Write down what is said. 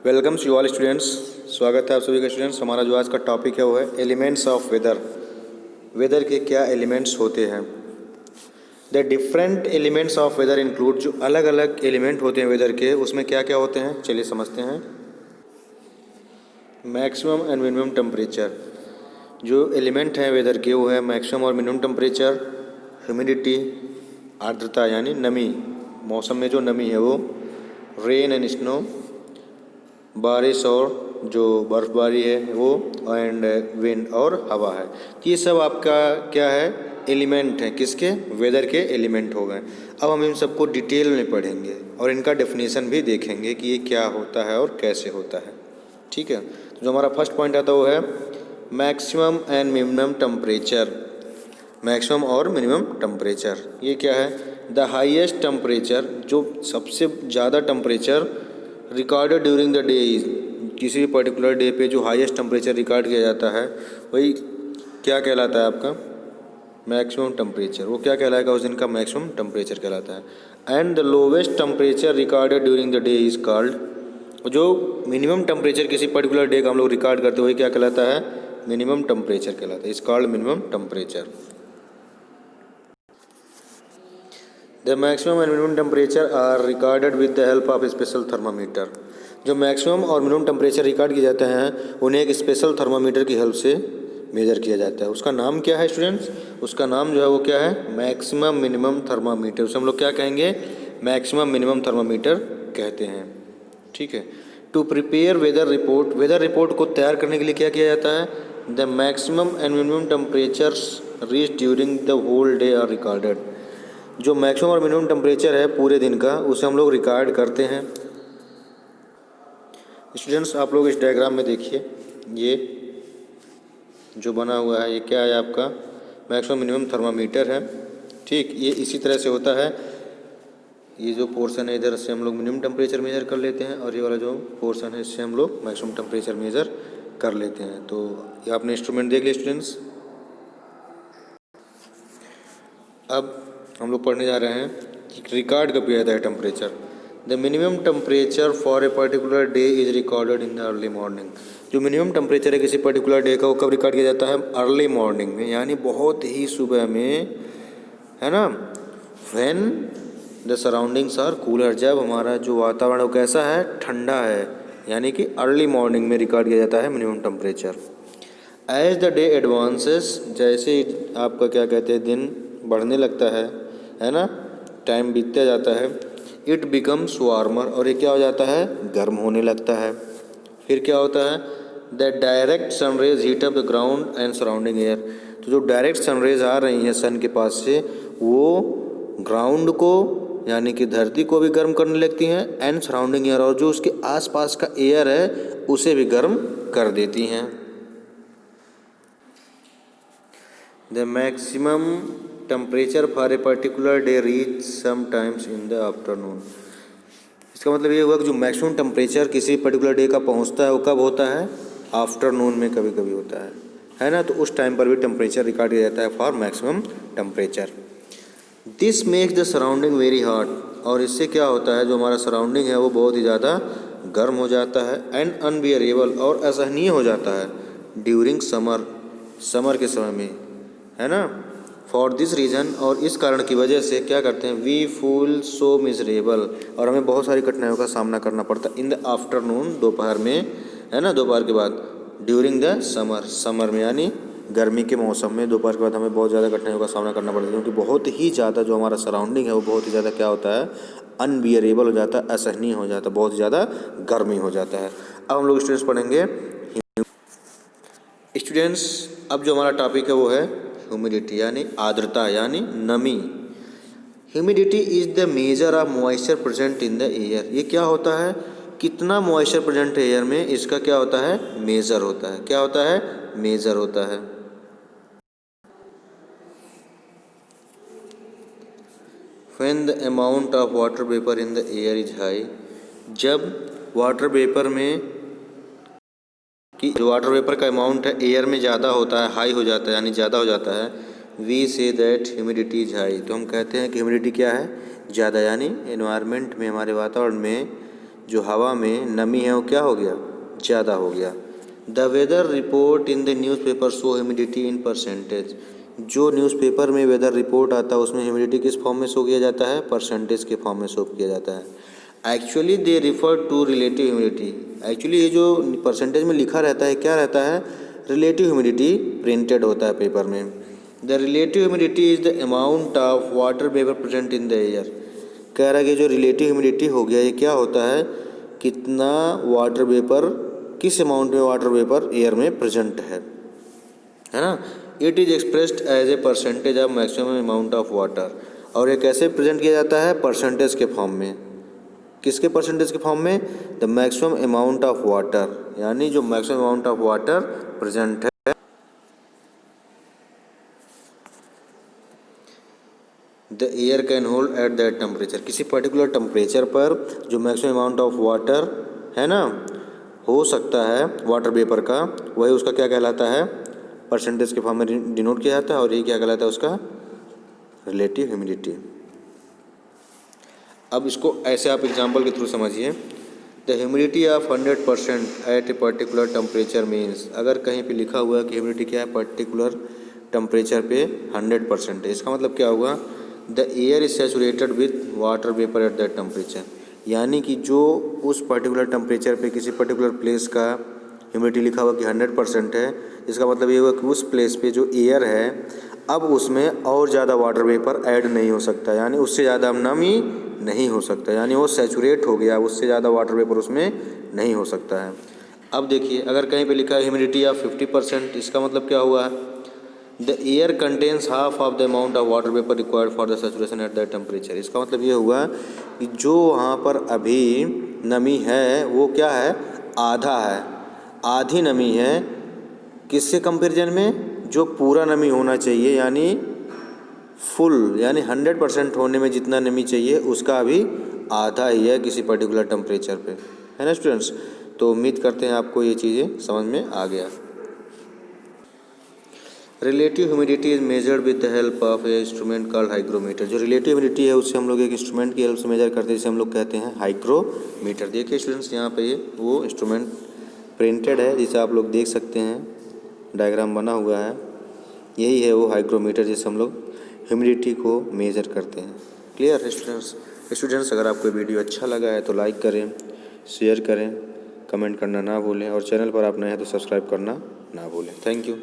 Welcome to all students. स्वागत है आप सभी का स्टूडेंट्स। हमारा जो आज का टॉपिक है वो है एलिमेंट्स ऑफ वेदर। वेदर के क्या एलिमेंट्स होते हैं। The different elements of weather include, जो अलग अलग एलिमेंट होते हैं वेदर के, उसमें क्या क्या होते हैं चलिए समझते हैं। मैक्सिमम एंड मिनिमम टेम्परेचर, जो एलिमेंट हैं वेदर के वो है मैक्सिमम और मिनिमम टेम्परेचर, ह्यूमिडिटी आर्द्रता यानी नमी, मौसम में जो नमी है वो, रेन एंड स्नो बारिश और जो बर्फबारी है वो, एंड विंड और हवा है। ये सब आपका क्या है, एलिमेंट है, किसके, वेदर के एलिमेंट हो गए। अब हम इन सबको डिटेल में पढ़ेंगे और इनका डेफिनेशन भी देखेंगे कि ये क्या होता है और कैसे होता है। ठीक है, तो जो हमारा फर्स्ट पॉइंट आता है वो है maximum and minimum temperature. Maximum और मिनिमम टेम्परेचर ये क्या है, द हाईएस्ट टेम्परेचर, जो सबसे ज़्यादा temperature recorded during the day is, किसी भी पर्टिकुलर डे पे जो हाईएस्ट टेम्परेचर रिकॉर्ड किया जाता है वही क्या कहलाता है आपका, मैक्सिमम टेम्परेचर। वो क्या कहलाएगा उस दिन का, मैक्सिमम टेम्परेचर कहलाता है। And the lowest temperature recorded during the day is called, जो मिनिमम टेम्परेचर किसी पर्टिकुलर डे का हम लोग रिकॉर्ड करते हैं वही क्या कहलाता है, मिनिमम टेम्परेचर कहलाता है। Is called minimum temperature. The maximum and minimum temperature are recorded with the help of special thermometer. जो मैक्सिमम और मिनिमम टेम्परेचर रिकॉर्ड किए जाते हैं उन्हें एक स्पेशल थर्मामीटर की हेल्प से मेजर किया जाता है। उसका नाम क्या है स्टूडेंट्स, उसका नाम जो है वो क्या है, मैक्सिमम मिनिमम थर्मामीटर। उसे हम लोग क्या कहेंगे, मैक्सिमम मिनिमम थर्मामीटर कहते हैं। ठीक है, to prepare weather report, weather report को तैयार करने के लिए क्या किया जाता है, the maximum and minimum temperatures reach during the whole day are recorded. जो मैक्सिमम और मिनिमम टेम्परेचर है पूरे दिन का उसे हम लोग रिकॉर्ड करते हैं। स्टूडेंट्स आप लोग इस डायग्राम में देखिए, ये जो बना हुआ है ये क्या है आपका, मैक्सिमम मिनिमम थर्मामीटर है। ठीक, ये इसी तरह से होता है। ये जो पोर्शन है इधर से हम लोग मिनिमम टेम्परेचर मेजर कर लेते हैं और ये वाला जो पोर्शन है इससे हम लोग मैक्सिमम टेम्परेचर मेजर कर लेते हैं। तो ये आपने इंस्ट्रूमेंट देख लिया स्टूडेंट्स। अब हम लोग पढ़ने जा रहे हैं कि रिकॉर्ड कब किया जाता है temperature. The minimum temperature for a particular day is recorded in the early morning. जो मिनिमम टेम्परेचर है किसी पर्टिकुलर डे का वो कब रिकॉर्ड किया जाता है, अर्ली मॉर्निंग में, यानी बहुत ही सुबह में, है ना। When the surroundings are cooler, जब हमारा जो वातावरण वो कैसा है, ठंडा है, यानी कि अर्ली मॉर्निंग में रिकॉर्ड किया जाता है minimum temperature. As the day advances, जैसे आपका क्या कहते हैं दिन बढ़ने लगता है ना, टाइम बीतता जाता है, इट बिकम्स वार्मर, और ये क्या हो जाता है, गर्म होने लगता है। फिर क्या होता है, the direct sun rays heat up the ground and surrounding air. तो जो डायरेक्ट सनरेज आ रही हैं सन के पास से वो ग्राउंड को यानी कि धरती को भी गर्म करने लगती हैं, एंड सराउंडिंग एयर, और जो उसके आसपास का एयर है उसे भी गर्म कर देती हैं। The maximum temperature for a particular day reach sometimes in the afternoon. इसका मतलब ये हुआ कि जो मैक्सिमम टेम्परेचर किसी पर्टिकुलर डे का पहुंचता है वो कब होता है, आफ्टरनून में कभी कभी होता है ना। तो उस टाइम पर भी टेम्परेचर रिकॉर्ड किया जाता है for maximum temperature. This makes the surrounding very hot, और इससे क्या होता है, जो हमारा सराउंडिंग है वो बहुत ही ज़्यादा गर्म हो जाता है, एंड अनबियरेबल, और असहनीय हो जाता है, ड्यूरिंग समर, समर के समय में, है ना। फॉर दिस रीज़न, और इस कारण की वजह से क्या करते हैं, वी फील सो मिजरेबल, और हमें बहुत सारी कठिनाइयों का सामना करना पड़ता है इन द आफ्टरनून, दोपहर में, है ना, दोपहर के बाद, ड्यूरिंग द समर, समर में यानी गर्मी के मौसम में दोपहर के बाद हमें बहुत ज़्यादा कठिनाइयों का सामना करना पड़ता है, क्योंकि बहुत ही ज़्यादा जो हमारा सराउंडिंग है वो बहुत ही ज़्यादा क्या होता है, अनबियरेबल हो जाता है, असहनीय हो जाता है, बहुत ज़्यादा गर्मी हो जाता है। अब हम लोग स्टूडेंट्स पढ़ेंगे स्टूडेंट्स, अब जो हमारा टॉपिक है वो है ह्यूमिडिटी यानी आर्द्रता यानी नमी। Humidity is the measure of moisture present in the air. ये क्या होता है, कितना मॉइस्चर प्रेजेंट है एयर में, इसका क्या होता है, मेजर होता है। क्या होता है, मेजर होता है। When the amount of water vapour in the air is high, जब वाटर वेपर में कि जो वाटर वेपर का अमाउंट है एयर में ज़्यादा होता है, हाई हो जाता है यानी ज़्यादा हो जाता है, we say that humidity is high, तो हम कहते हैं कि ह्यूमिडिटी क्या है, ज़्यादा, यानी एनवायरनमेंट में, हमारे वातावरण में जो हवा में नमी है वो क्या हो गया, ज़्यादा हो गया। The weather report in the newspaper show humidity in percentage. जो न्यूज़पेपर में वेदर रिपोर्ट आता है उसमें ह्यूमिडिटी किस फॉर्म में शो किया जाता है, परसेंटेज के फॉर्म में शो किया जाता है। Actually they refer to relative humidity. Actually ये जो परसेंटेज में लिखा रहता है क्या रहता है, रिलेटिव ह्यूमिडिटी प्रिंटेड होता है पेपर में। The relative humidity is the amount of water vapour present in the air. कह रहा है कि जो रिलेटिव ह्यूमिडिटी हो गया ये क्या होता है, कितना वाटर वेपर, किस अमाउंट में वाटर वेपर एयर में प्रेजेंट है ना। It is expressed as a percentage of maximum amount of water. और ये कैसे प्रेजेंट किया जाता है, परसेंटेज के फॉर्म में। किसके परसेंटेज के फॉर्म में, the maximum amount of water, यानी जो maximum amount of water present है। The air can hold at that temperature. किसी पर्टिकुलर टेम्परेचर पर जो मैक्सिमम अमाउंट ऑफ वाटर है ना हो सकता है वाटर वेपर का, वही उसका क्या कहलाता है, परसेंटेज के फॉर्म में डिनोट किया जाता है। और ये क्या कहलाता है उसका, रिलेटिव ह्यूमिडिटी। अब इसको ऐसे आप एग्जांपल के थ्रू समझिए। The humidity of 100% at a particular temperature means, अगर कहीं पे लिखा हुआ है कि ह्यूमिडिटी क्या है, पर्टिकुलर टेम्परेचर पे 100% है, इसका मतलब क्या होगा, the air is saturated with water vapour eight that temperature. यानी कि जो उस पर्टिकुलर टेम्परेचर पे किसी पर्टिकुलर प्लेस का ह्यूमिडिटी लिखा हुआ कि 100% है, इसका मतलब ये हुआ कि उस प्लेस पे जो एयर है अब उसमें और ज़्यादा वाटर वेपर ऐड नहीं हो सकता, यानी उससे ज़्यादा नमी नहीं हो सकता, यानी वो सैचुरेट हो गया, उससे ज़्यादा वाटर वेपर उसमें नहीं हो सकता है। अब देखिए अगर कहीं पे लिखा है ह्यूमिडिटी ऑफ 50%, इसका मतलब क्या हुआ, the air contains half of the amount of water vapour required for the saturation eight that temperature. इसका मतलब ये हुआ कि जो वहाँ पर अभी नमी है वो क्या है, आधा है, आधी नमी है। किसके कंपेरिजन में, जो पूरा नमी होना चाहिए, यानी फुल, यानी 100% होने में जितना नमी चाहिए उसका अभी आधा ही है किसी पर्टिकुलर टेम्परेचर पे, है ना स्टूडेंट्स। तो उम्मीद करते हैं आपको ये चीज़ें समझ में आ गया। Relative humidity is measured with the help of A instrument called hygrometer. जो रिलेटिव ह्यूमिडिटी है उससे हम लोग एक इंस्ट्रूमेंट की हेल्प से मेजर करते हैं, जिसे हम लोग कहते हैं हाइग्रोमीटर। देखिए स्टूडेंट्स यहाँ पे ये वो इंस्ट्रूमेंट प्रिंटेड है, जिसे आप लोग देख सकते हैं, डायग्राम बना हुआ है। यही है वो हाइग्रोमीटर जिससे हम लोग ह्यूमिडिटी को मेजर करते हैं। क्लियर है स्टूडेंट्स, अगर आपको वीडियो अच्छा लगा है तो लाइक करें, शेयर करें, कमेंट करना ना भूलें, और चैनल पर आप नए हैं तो सब्सक्राइब करना ना भूलें। Thank you.